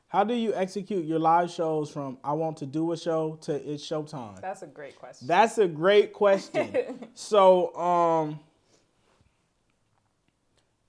How do you execute your live shows from I want to do a show to it's showtime? That's a great question. That's a great question. So,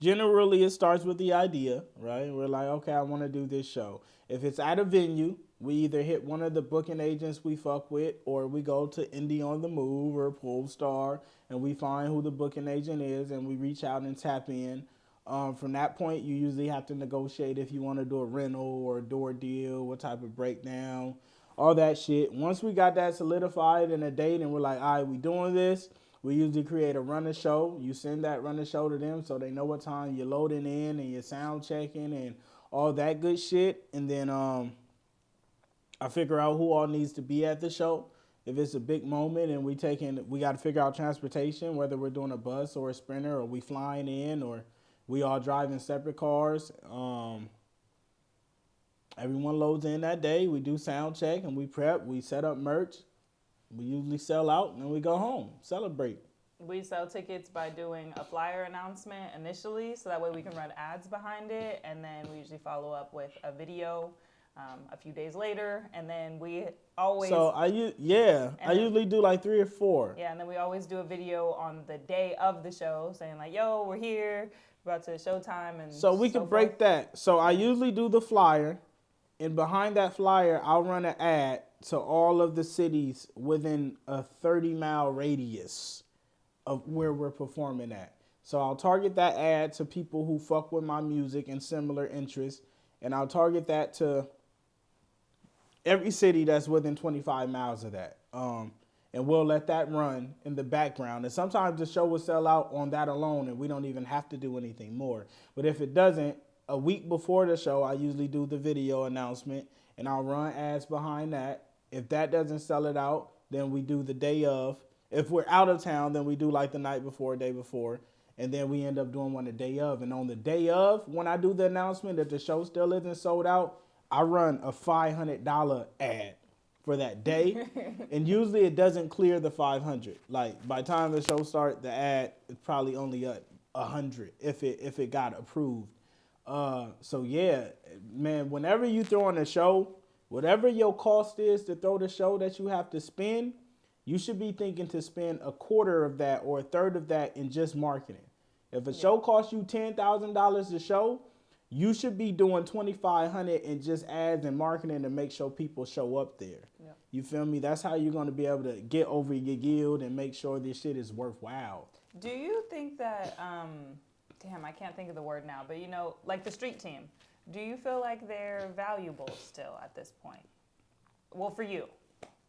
generally it starts with the idea, right? We're like, okay, I want to do this show. If it's at a venue, we either hit one of the booking agents we fuck with, or we go to Indie on the Move or Polestar, and we find who the booking agent is, and we reach out and tap in. From that point, you usually have to negotiate if you want to do a rental or a door deal, what type of breakdown, all that shit. Once we got that solidified in a date and we're like, all right, we doing this, we usually create a runner show. You send that runner show to them so they know what time you're loading in and you're sound checking and all that good shit. And then I figure out who all needs to be at the show. If it's a big moment and we got to figure out transportation, whether we're doing a bus or a Sprinter or we flying in or we all drive in separate cars. Everyone loads in that day. We do sound check and we prep. We set up merch. We usually sell out and we go home, celebrate. We sell tickets by doing a flyer announcement initially, so that way we can run ads behind it, and then we usually follow up with a video a few days later, and then we always... So I usually do like 3 or 4. Yeah, and then we always do a video on the day of the show saying like, yo, we're here, we're about to showtime, and so we can break that. So I usually do the flyer, and behind that flyer, I'll run an ad to all of the cities within a 30-mile radius of where we're performing at. So I'll target that ad to people who fuck with my music and similar interests, and I'll target that to every city that's within 25 miles of that. And we'll let that run in the background. And sometimes the show will sell out on that alone, and we don't even have to do anything more. But if it doesn't, a week before the show, I usually do the video announcement, and I'll run ads behind that. If that doesn't sell it out, then we do the day of. If we're out of town, then we do like the night before, day before, and then we end up doing one the day of. And on the day of, when I do the announcement that the show still isn't sold out, I run a $500 ad for that day. And usually it doesn't clear the 500. Like by the time the show starts, the ad is probably only at 100 if it got approved. So yeah, man, whenever you throw on a show, whatever your cost is to throw the show that you have to spend, you should be thinking to spend a quarter of that or a third of that in just marketing. If a show costs you $10,000 to show, you should be doing $2,500 in just ads and marketing to make sure people show up there. Yeah. You feel me? That's how you're going to be able to get over your yield and make sure this shit is worthwhile. Do you think that, damn, I can't think of the word now, but you know, like the street team, do you feel like they're valuable still at this point? Well, for you.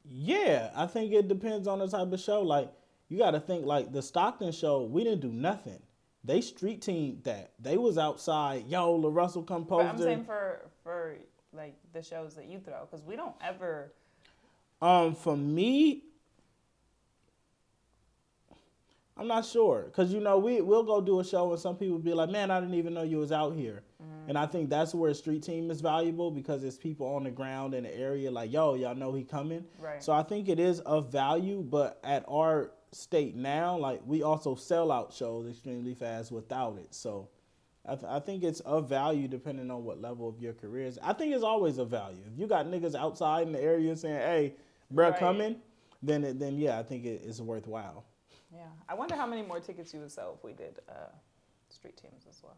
Yeah, I think it depends on the type of show. Like, you got to think, like, the Stockton show, we didn't do nothing. They street teamed that. They was outside, yo, LaRussell composer. But I'm saying for like, the shows that you throw, because we don't ever... For me, I'm not sure. Because, you know, we'll go do a show and some people be like, man, I didn't even know you was out here. Mm-hmm. And I think that's where a street team is valuable because it's people on the ground in the area like, yo, y'all know he coming. Right. So I think it is of value. But at our state now, like, we also sell out shows extremely fast without it. So I think it's of value depending on what level of your career is. I think it's always of value. If you got niggas outside in the area saying, hey, bruh, coming, then yeah, I think it is worthwhile. Yeah. I wonder how many more tickets you would sell if we did street teams as well.